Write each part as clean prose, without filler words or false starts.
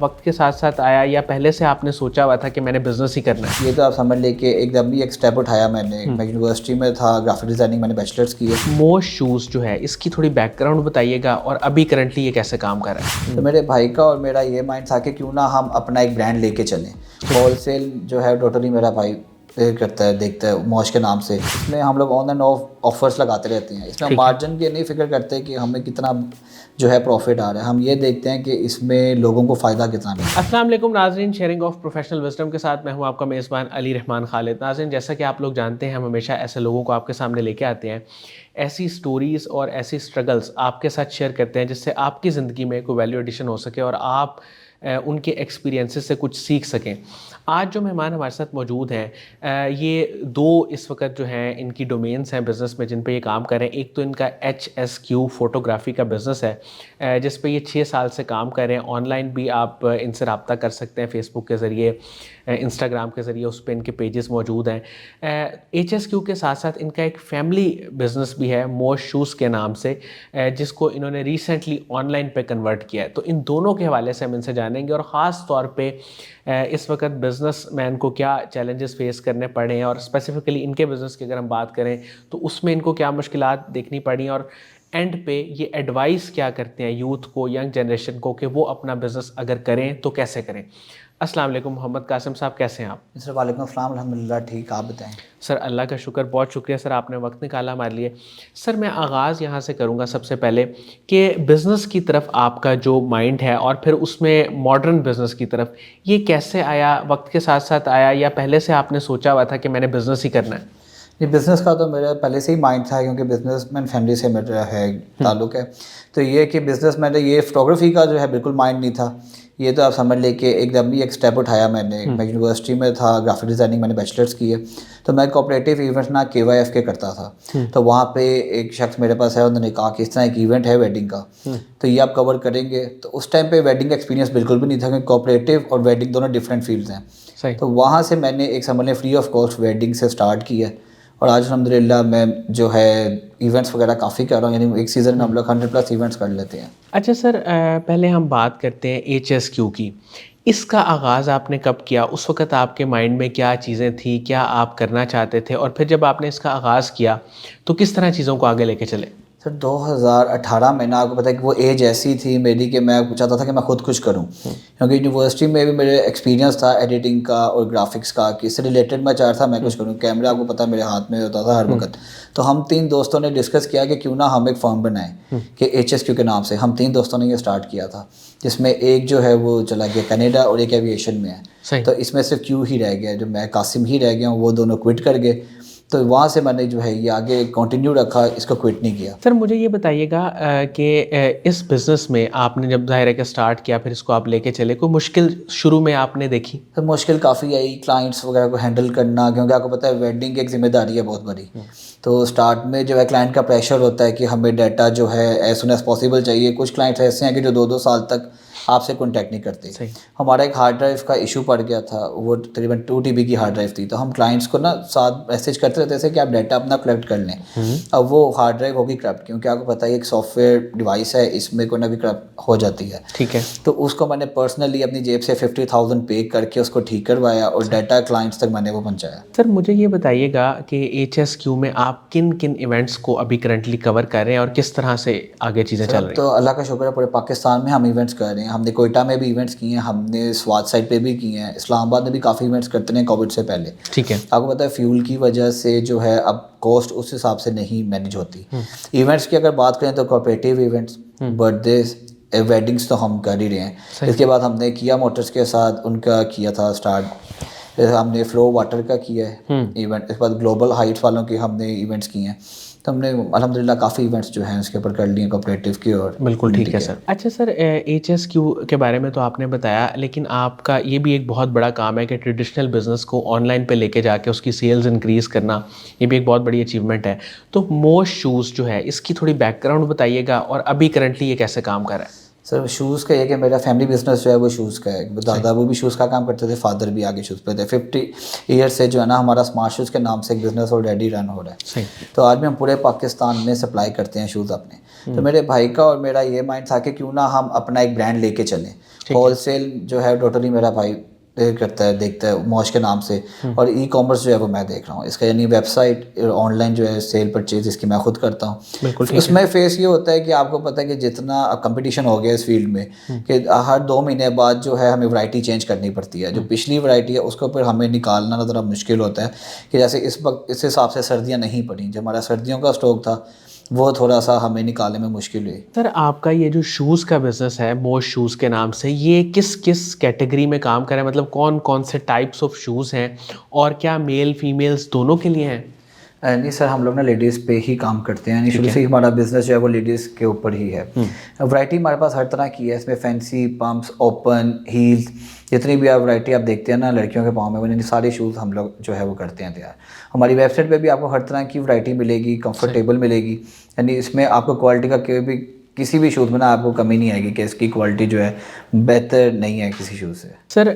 وقت کے ساتھ ساتھ آیا یا پہلے سے آپ نے سوچا ہوا تھا کہ میں نے بزنس ہی کرنا ہے؟ یہ تو آپ سمجھ لیں کہ ایک دم بھی ایک سٹیپ اٹھایا میں نے یونیورسٹی میں تھا، گرافک ڈیزائننگ میں نے بیچلرز کی ہے۔ موش شوز جو ہے اس کی تھوڑی بیک گراؤنڈ بتائیے گا اور ابھی کرنٹلی یہ کیسے کام کر رہا ہے؟ تو میرے بھائی کا اور میرا یہ مائنڈ تھا کہ کیوں نہ ہم اپنا ایک برانڈ لے کے چلیں۔ ہول سیل جو ہے ٹوٹلی میرا بھائی کرتا ہے، دیکھتا ہے موش کے نام سے۔ اس میں ہم لوگ آن اینڈ آف آفرس لگاتے رہتے ہیں۔ اس میں ہم مارجن کی نہیں فکر کرتے کہ ہمیں کتنا جو ہے پروفٹ آ رہا ہے، ہم یہ دیکھتے ہیں کہ اس میں لوگوں کو فائدہ کتنا ملے۔ السلام علیکم ناظرین، شیئرنگ آف پروفیشنل وزڈم کے ساتھ میں ہوں آپ کا میزبان علی رحمان خالد۔ ناظرین، جیسا کہ آپ لوگ جانتے ہیں ہم ہمیشہ ایسے لوگوں کو آپ کے سامنے لے کے آتے ہیں، ایسی سٹوریز اور ایسی سٹرگلز آپ کے ساتھ شیئر کرتے ہیں جس سے آپ کی زندگی میں کوئی ویلیو ایڈیشن ہو سکے اور آپ ان کے ایکسپیرینسز سے کچھ سیکھ سکیں۔ آج جو مہمان ہمارے ساتھ موجود ہیں یہ دو اس وقت جو ہیں ان کی ڈومینس ہیں بزنس میں جن پہ یہ کام کر رہے ہیں۔ ایک تو ان کا HSQ فوٹوگرافی کا بزنس ہے جس پہ یہ 6 سال سے کام کر رہے ہیں۔ آن لائن بھی آپ ان سے رابطہ کر سکتے ہیں، فیس بک کے ذریعے، انسٹاگرام کے ذریعے، اس پہ ان کے پیجز موجود ہیں۔ HSQ کے ساتھ ساتھ ان کا ایک فیملی بزنس بھی ہے موش شوز کے نام سے، جس کو انہوں نے ریسنٹلی آن لائن پہ کنورٹ کیا ہے۔ تو ان دونوں کے حوالے سے ہم ان سے جانیں گے اور خاص طور پہ اس وقت بزنس مین کو کیا چیلنجز فیس کرنے پڑے ہیں اور اسپیسیفکلی ان کے بزنس کی اگر ہم بات کریں تو اس میں ان کو کیا مشکلات دیکھنی پڑی اور اینڈ پہ یہ ایڈوائس کیا کرتے ہیں یوتھ کو، ینگ جنریشن کو، کہ وہ اپنا بزنس اگر کریں تو کیسے کریں۔ السلام علیکم محمد قاسم صاحب، کیسے ہیں آپ؟ سر وعلیکم السلام، الحمدللہ ٹھیک، آپ بتائیں۔ سر اللہ کا شکر، بہت شکریہ سر، آپ نے وقت نکالا ہمارے لیے۔ سر میں آغاز یہاں سے کروں گا سب سے پہلے کہ بزنس کی طرف آپ کا جو مائنڈ ہے اور پھر اس میں ماڈرن بزنس کی طرف یہ کیسے آیا، وقت کے ساتھ ساتھ آیا یا پہلے سے آپ نے سوچا ہوا تھا کہ میں نے بزنس ہی کرنا ہے؟ یہ بزنس کا تو میرا پہلے سے ہی مائنڈ تھا کیونکہ بزنس مین فیملی سے میرا ہے تعلق ہے۔ تو یہ کہ بزنس میں نے یہ فوٹوگرافی کا جو ہے بالکل مائنڈ نہیں تھا۔ یہ تو آپ سمجھ لیں کہ ایک دم بھی ایک سٹیپ اٹھایا میں نے یونیورسٹی میں تھا، گرافک ڈیزائننگ میں نے بیچلرز کی ہے۔ تو میں کوآپریٹیو ایونٹ نہ KYF کے کرتا تھا۔ تو وہاں پہ ایک شخص میرے پاس ہے، انہوں نے کہا کہ اس طرح ایک ایونٹ ہے ویڈنگ کا، تو یہ آپ کور کریں گے؟ تو اس ٹائم پہ ویڈنگ کا ایکسپیرینس بالکل بھی نہیں تھا کیونکہ کوآپریٹیو اور ویڈنگ دونوں ڈفرینٹ فیلڈز ہیں۔ تو وہاں سے میں نے ایک سمجھ لیں فری آف کاسٹ ویڈنگ سے اسٹارٹ کی ہے اور آج الحمدللہ میں جو ہے ایونٹس وغیرہ کافی کر رہا ہوں، یعنی ایک سیزن میں ہم لوگ 100+ ایونٹس کر لیتے ہیں۔ اچھا سر، پہلے ہم بات کرتے ہیں HSQ کی۔ اس کا آغاز آپ نے کب کیا؟ اس وقت آپ کے مائنڈ میں کیا چیزیں تھیں، کیا آپ کرنا چاہتے تھے، اور پھر جب آپ نے اس کا آغاز کیا تو کس طرح چیزوں کو آگے لے کے چلے؟ سر 2018 میں نا، آپ کو پتہ ہے کہ وہ ایج ایسی تھی میری کہ میں چاہتا تھا کہ میں خود کچھ کروں، کیونکہ یونیورسٹی میں بھی میرے ایکسپیرینس تھا ایڈیٹنگ کا اور گرافکس کا، کہ اس سے ریلیٹڈ میں چاہ رہا تھا میں کچھ کروں۔ کیمرہ آپ کو پتہ ہے میرے ہاتھ میں ہوتا تھا ہر وقت۔ تو ہم 3 دوستوں نے ڈسکس کیا کہ کیوں نہ ہم ایک فارم بنائیں کہ HSQ کے نام سے۔ ہم 3 دوستوں نے یہ اسٹارٹ کیا تھا، جس میں ایک جو ہے وہ چلا گیا کینیڈا اور ایک ایویشن میں ہے۔ تو اس میں صرف Q ہی رہ گیا، جو میں قاسم ہی رہ گیا ہوں، وہ دونوں کوئٹ کر گئے۔ تو وہاں سے میں نے جو ہے یہ آگے کنٹینیو رکھا، اس کو کوئٹ نہیں کیا۔ سر مجھے یہ بتائیے گا کہ اس بزنس میں آپ نے جب ظاہر ہے کہ اسٹارٹ کیا، پھر اس کو آپ لے کے چلے، کوئی مشکل شروع میں آپ نے دیکھی؟ سر مشکل کافی آئی، کلائنٹس وغیرہ کو ہینڈل کرنا، کیونکہ آپ کو پتہ ہے ویڈنگ ایک ذمہ داری ہے بہت بڑی۔ تو اسٹارٹ میں جو ہے کلائنٹ کا پریشر ہوتا ہے کہ ہمیں ڈیٹا جو ہے ایز سون ایز پاسبل چاہیے۔ کچھ کلائنٹس ایسے ہیں کہ جو 2 سال تک آپ سے کانٹیکٹ نہیں کرتے۔ ہمارا ایک ہارڈ ڈرائیو کا ایشو پڑ گیا تھا، وہ تقریباً 2 TB کی ہارڈ ڈرائیو تھی۔ تو ہم کلائنٹس کو نا ساتھ میسیج کرتے رہتے تھے کہ آپ ڈیٹا اپنا کلیکٹ کر لیں۔ اب وہ ہارڈ ڈرائیو ہوگی کرپٹ، کیونکہ آپ کو پتہ ہے ایک سافٹ ویئر ڈیوائس ہے، اس میں کوئی نہ کوئی کرپٹ ہو جاتی ہے۔ ٹھیک ہے۔ تو اس کو میں نے پرسنلی اپنی جیب سے 50,000 پے کر کے اس کو ٹھیک کروایا اور ڈیٹا کلائنٹس تک میں نے وہ پہنچایا۔ سر مجھے یہ بتائیے گا کہ HSQ میں آپ کن کن ایونٹس کو ابھی کرنٹلی کور کر رہے ہیں اور کس طرح سے آگے چیزیں چل رہی ہیں؟ تو اللہ کا شکر ہے پورے پاکستان میں ہم ایونٹس کر رہے ہیں۔ ہم نے کوئٹہ میں بھی ایونٹس کیے ہیں، ہم نے سوات سائڈ پہ بھی کیے ہیں، اسلام آباد میں بھی کافی ایونٹس کرتے ہیں کووڈ سے پہلے۔ ٹھیک ہے۔ آپ کو پتہ ہے فیول کی وجہ سے جو ہے اب کاسٹ اس حساب سے نہیں مینیج ہوتی۔ ایونٹس کی اگر بات کریں تو cooperative events, birthdays, weddings تو ہم کر ہی رہے ہیں۔ اس کے بعد ہم نے کیا موٹرز کے ساتھ ان کا کیا تھا اسٹارٹ، ہم نے فلو واٹر کا کیا ہے ایونٹ، اس کے بعد گلوبل ہائٹس والوں کے ہم نے ایونٹس کیے ہیں۔ تو ہم نے الحمدللہ کافی ایونٹس جو ہیں اس کے اوپر کر لیے ہیں کوآپریٹیو کے۔ اور بالکل ٹھیک ہے سر۔ اچھا سر، HSQ کے بارے میں تو آپ نے بتایا، لیکن آپ کا یہ بھی ایک بہت بڑا کام ہے کہ ٹریڈیشنل بزنس کو آن لائن پہ لے کے جا کے اس کی سیلز انکریز کرنا، یہ بھی ایک بہت بڑی اچیومنٹ ہے۔ تو موش شوز جو ہے اس کی تھوڑی بیک گراؤنڈ بتائیے گا اور ابھی کرنٹلی یہ کیسے کام کر رہا ہے؟ سر شوز کا یہ کہ میرا فیملی بزنس جو ہے وہ شوز کا ہے. دادا وہ بھی شوز کا کام کرتے تھے, فادر بھی آگے شوز پہ تھے. 50 ایئر سے جو ہے نا ہمارا اسمارٹ شوز کے نام سے ایک بزنس آلریڈی رن ہو رہا ہے. تو آج بھی ہم پورے پاکستان میں سپلائی کرتے ہیں شوز اپنے. تو میرے بھائی کا اور میرا یہ مائنڈ تھا کہ کیوں نہ ہم اپنا ایک برانڈ لے کے چلیں. ہول سیل جو ہے ٹوٹلی میرا بھائی کرتا ہے, دیکھتا ہے موش کے نام سے, اور ای کامرس جو ہے وہ میں دیکھ رہا ہوں اس کا, یعنی ویب سائٹ آن لائن جو ہے سیل پرچیز اس کی میں خود کرتا ہوں. اس میں فیس یہ ہوتا ہے کہ آپ کو پتہ ہے کہ جتنا کمپٹیشن ہو گیا اس فیلڈ میں کہ ہر 2 مہینے بعد جو ہے ہمیں ورائٹی چینج کرنی پڑتی ہے. جو پچھلی ورائٹی ہے اس کو پھر ہمیں نکالنا ذرا مشکل ہوتا ہے کہ جیسے اس وقت اس حساب سے سردیاں نہیں پڑیں, جو ہمارا سردیوں کا اسٹاک تھا وہ تھوڑا سا ہمیں نکالنے میں مشکل ہوئی. سر آپ کا یہ جو شوز کا بزنس ہے موش شوز کے نام سے, یہ کس کس کیٹیگری میں کام کرے, مطلب کون کون سے ٹائپس آف شوز ہیں, اور کیا میل فیمیلز دونوں کے لیے ہیں؟ نہیں سر, ہم لوگ نا لیڈیز پہ ہی کام کرتے ہیں, یعنی شروع سے ہی ہمارا بزنس جو ہے وہ لیڈیز کے اوپر ہی ہے. ورائٹی ہمارے پاس ہر طرح کی ہے, اس میں فینسی, پمپس, اوپن, ہیلز, جتنی بھی آپ ورائٹی آپ دیکھتے ہیں نا لڑکیوں کے پاؤں میں, وہ سارے شوز ہم لوگ جو ہے وہ کرتے ہیں تیار. ہماری ویب سائٹ پہ بھی آپ کو ہر طرح کی ورائٹی ملے گی, کمفرٹیبل ملے گی, یعنی اس میں آپ کو کوالٹی کا کسی بھی شوز میں نا آپ کو کمی نہیں آئے گی کہ اس کی کوالٹی جو ہے بہتر نہیں ہے کسی شوز سے. سر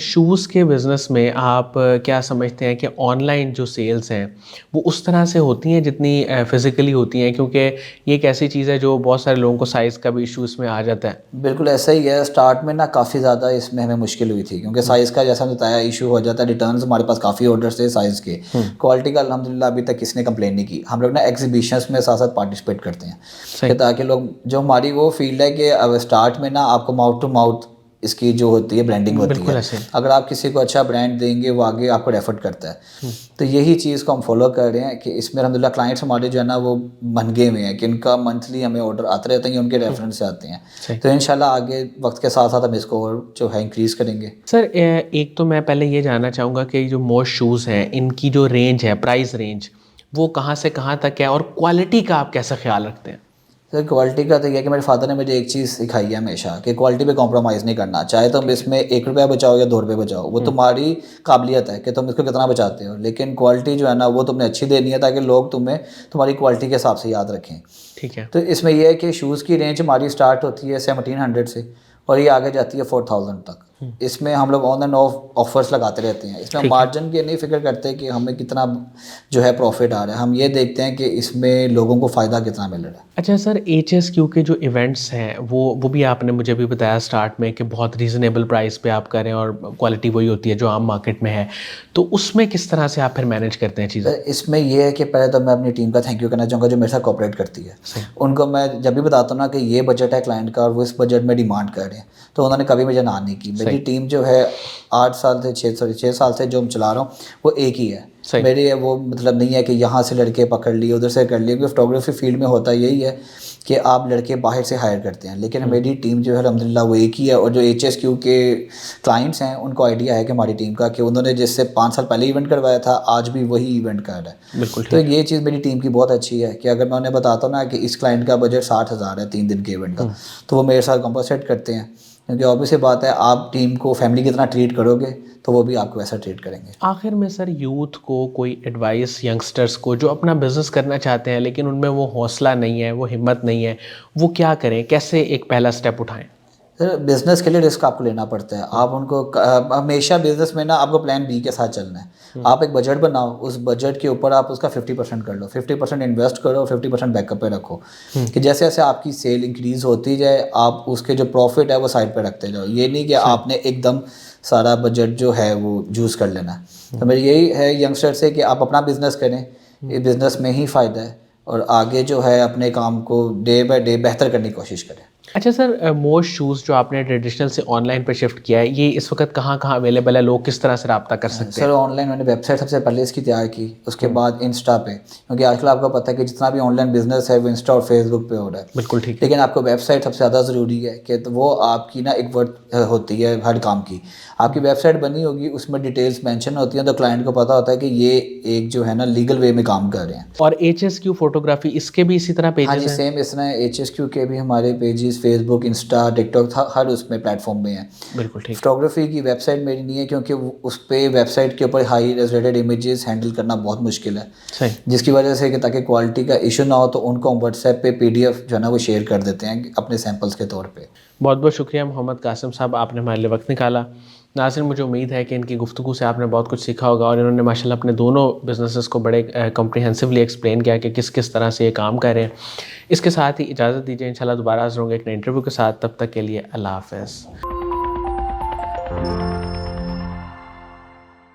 شوز کے بزنس میں آپ کیا سمجھتے ہیں کہ آن لائن جو سیلز ہیں وہ اس طرح سے ہوتی ہیں جتنی فزیکلی ہوتی ہیں, کیونکہ یہ ایک ایسی چیز ہے جو بہت سارے لوگوں کو سائز کا بھی ایشو اس میں آ جاتا ہے؟ بالکل ایسا ہی ہے. اسٹارٹ میں نا کافی زیادہ اس میں ہمیں مشکل ہوئی تھی, کیونکہ سائز کا جیسا بتایا ایشو ہو جاتا ہے. ریٹرنز ہمارے پاس کافی آرڈرس تھے سائز کے. کوالٹی کا الحمدللہ ابھی تک کسی نے کمپلین نہیں کی. ہم لوگ نا ایگزیبیشنس میں ساتھ ساتھ پارٹیسپیٹ کرتے ہیں کہ تاکہ لوگ, جو ہماری وہ فیلڈ ہے کہ اب اسٹارٹ میں نا آپ کو ماؤتھ ٹو ماؤتھ اس کی جو ہوتی ہے برانڈنگ ہوتی ہے. اگر آپ کسی کو اچھا برانڈ دیں گے وہ آگے آپ کو ریفر کرتا ہے. تو یہی چیز کو ہم فالو کر رہے ہیں کہ اس میں الحمدللہ کلائنٹس ہمارے جو ہے نا وہ من گئے ہوئے ہیں کہ ان کا منتھلی ہمیں آرڈر آتے رہتے ہیں, ان کے ریفرنس سے آتے ہیں. تو انشاءاللہ آگے وقت کے ساتھ ساتھ ہم اس کو اور جو ہے انکریز کریں گے. سر ایک تو میں پہلے یہ جاننا چاہوں گا کہ جو موش شوز ہیں ان کی جو رینج ہے, پرائز رینج, وہ کہاں سے کہاں تک ہے, اور کوالٹی کا آپ کیسا خیال رکھتے ہیں؟ سر کوالٹی کا تو یہ ہے کہ میرے فادر نے مجھے ایک چیز سکھائی ہے ہمیشہ کہ کوالٹی پہ کمپرومائز نہیں کرنا. چاہے تم اس میں 1 روپیہ بچاؤ یا 2 روپے بچاؤ, وہ تمہاری قابلیت ہے کہ تم اس کو کتنا بچاتے ہو, لیکن کوالٹی جو ہے نا وہ تم نے اچھی دینی ہے تاکہ لوگ تمہیں تمہاری کوالٹی کے حساب سے یاد رکھیں. ٹھیک ہے. تو اس میں یہ ہے کہ شوز کی رینج ہماری اسٹارٹ ہوتی ہے 1700 سے اور یہ آگے جاتی ہے 4000 تک. اس میں ہم لوگ آن اینڈ آف آفرس لگاتے رہتے ہیں. اس میں مارجن کی نہیں فکر کرتے کہ ہمیں کتنا جو ہے پروفٹ آ رہا ہے, ہم یہ دیکھتے ہیں کہ اس میں لوگوں کو فائدہ کتنا مل رہا ہے. اچھا سر, HSQ کے جو ایونٹس ہیں وہ بھی آپ نے مجھے بھی بتایا اسٹارٹ میں کہ بہت ریزنیبل پرائس پہ آپ کریں اور کوالٹی وہی ہوتی ہے جو عام مارکیٹ میں ہے, تو اس میں کس طرح سے آپ پھر مینیج کرتے ہیں چیزیں؟ اس میں یہ ہے کہ پہلے تو میں اپنی ٹیم کا تھینک یو کرنا چاہوں گا جو میرے ساتھ کوآپریٹ کرتی ہے. ان کو میں جب بھی بتاتا ہوں نا کہ یہ بجٹ ہے کلائنٹ کا اور وہ اس بجٹ میں ڈیمانڈ کر رہے ہیں, تو انہوں نے کبھی مجھے نہ نہیں کی. میری ٹیم جو ہے 8 سال سے 6 سال سے جو چلا رہا ہوں وہ ایک ہی ہے. میری وہ مطلب نہیں ہے کہ یہاں سے لڑکے پکڑ لیے ادھر سے کر لیے, کیونکہ فوٹوگرافی فیلڈ میں ہوتا یہی ہے کہ آپ لڑکے باہر سے ہائر کرتے ہیں, لیکن میری ٹیم جو ہے الحمدللہ وہ ایک ہی ہے. اور جو HSQ کے کلائنٹس ہیں ان کو آئیڈیا ہے کہ ہماری ٹیم کا, کہ انہوں نے جس سے 5 سال پہلے ایونٹ کروایا تھا آج بھی وہی ایونٹ کر رہا ہے. بالکل. تو یہ چیز میری ٹیم کی بہت اچھی ہے کہ اگر میں انہیں بتاتا ہوں نا کہ اس کلائنٹ کا بجٹ 60,000 ہے 3 دن کے ایونٹ کا, تو وہ میرے ساتھ کمپنسیٹ کرتے ہیں, کیونکہ obvious سی بات ہے آپ ٹیم کو فیملی کی طرح ٹریٹ کرو گے تو وہ بھی آپ کو ویسا ٹریٹ کریں گے. آخر میں سر یوتھ کو کوئی ایڈوائس, ینگسٹرس کو جو اپنا بزنس کرنا چاہتے ہیں لیکن ان میں وہ حوصلہ نہیں ہے, وہ ہمت نہیں ہے, وہ کیا کریں, کیسے ایک پہلا اسٹیپ اٹھائیں؟ سر بزنس کے لیے رسک آپ کو لینا پڑتا ہے. آپ ان کو ہمیشہ بزنس میں نا آپ کو پلان بی کے ساتھ چلنا ہے. آپ ایک بجٹ بناؤ, اس بجٹ کے اوپر آپ اس کا 50% کر لو, 50% انویسٹ کرو, 50% بیک اپ پہ رکھو, کہ جیسے جیسے آپ کی سیل انکریز ہوتی جائے آپ اس کے جو پروفٹ ہے وہ سائڈ پہ رکھتے جاؤ. یہ نہیں کہ آپ نے ایک دم سارا بجٹ جو ہے وہ یوز کر لینا. تو میری یہی ہے ینگسٹر سے کہ آپ اپنا بزنس کریں, یہ بزنس میں ہی فائدہ ہے, اور آگے جو ہے اپنے کام کو ڈے بائی ڈے بہتر کرنے کی کوشش کریں. اچھا سر, موش شوز جو آپ نے ٹریڈیشنل سے آن لائن پہ شفٹ کیا ہے, یہ اس وقت کہاں کہاں اویلیبل ہے, لوگ کس طرح سے رابطہ کر سکتے ہیں؟ سر آن لائن میں نے ویب سائٹ سب سے پہلے اس کی تیار کی, اس کے بعد انسٹا پہ, کیونکہ آج کل آپ کو پتہ ہے کہ جتنا بھی آن لائن بزنس ہے وہ انسٹا اور فیس بک پہ ہو رہا ہے. بالکل ٹھیک. لیکن آپ کو ویب سائٹ سب سے زیادہ ضروری ہے کہ وہ آپ کی نا ایک ورڈ ہوتی ہے ہر کام کی. آپ کی ویب سائٹ بنی ہوگی, اس میں ڈیٹیلس مینشن ہوتی ہیں, تو کلائنٹ کو پتہ ہوتا ہے کہ یہ ایک جو ہے نا لیگل وے میں کام کر رہے ہیں. اور HSQ فوٹوگرافی اس کے بھی اسی طرح پیجز ہاں جی ہیں؟ سیم اس طرح HSQ کے بھی ہمارے پیجز فیس بک، انسٹا، ٹک ٹاک، ہر اس میں پلیٹ فارم میں ہے. بالکل ٹھیک. فوٹوگرافی کی ویب سائٹ میری نہیں ہے کیونکہ اس پہ ویب سائٹ کے اوپر ہائی ریزولیٹڈ امیجز ہینڈل کرنا بہت مشکل ہے، صحیح. جس کی وجہ سے کہ تاکہ کوالٹی کا ایشو نہ ہو تو ان کو ہم واٹس ایپ پہ PDF جو ہے نا وہ شیئر کر دیتے ہیں اپنے سیمپلس کے طور پہ. بہت بہت شکریہ محمد قاسم صاحب، آپ نے ہمارے لیے وقت نکالا. ناظرین مجھے امید ہے کہ ان کی گفتگو سے آپ نے بہت کچھ سیکھا ہوگا، اور انہوں نے ماشاءاللہ اپنے دونوں بزنسز کو بڑے کمپریہنسولی ایکسپلین کیا کہ کس کس طرح سے یہ کام کر رہے ہیں. اس کے ساتھ ہی اجازت دیجیے، انشاءاللہ دوبارہ حاضر ہوں گے ایک نئے انٹرویو کے ساتھ. تب تک کے لیے اللہ حافظ.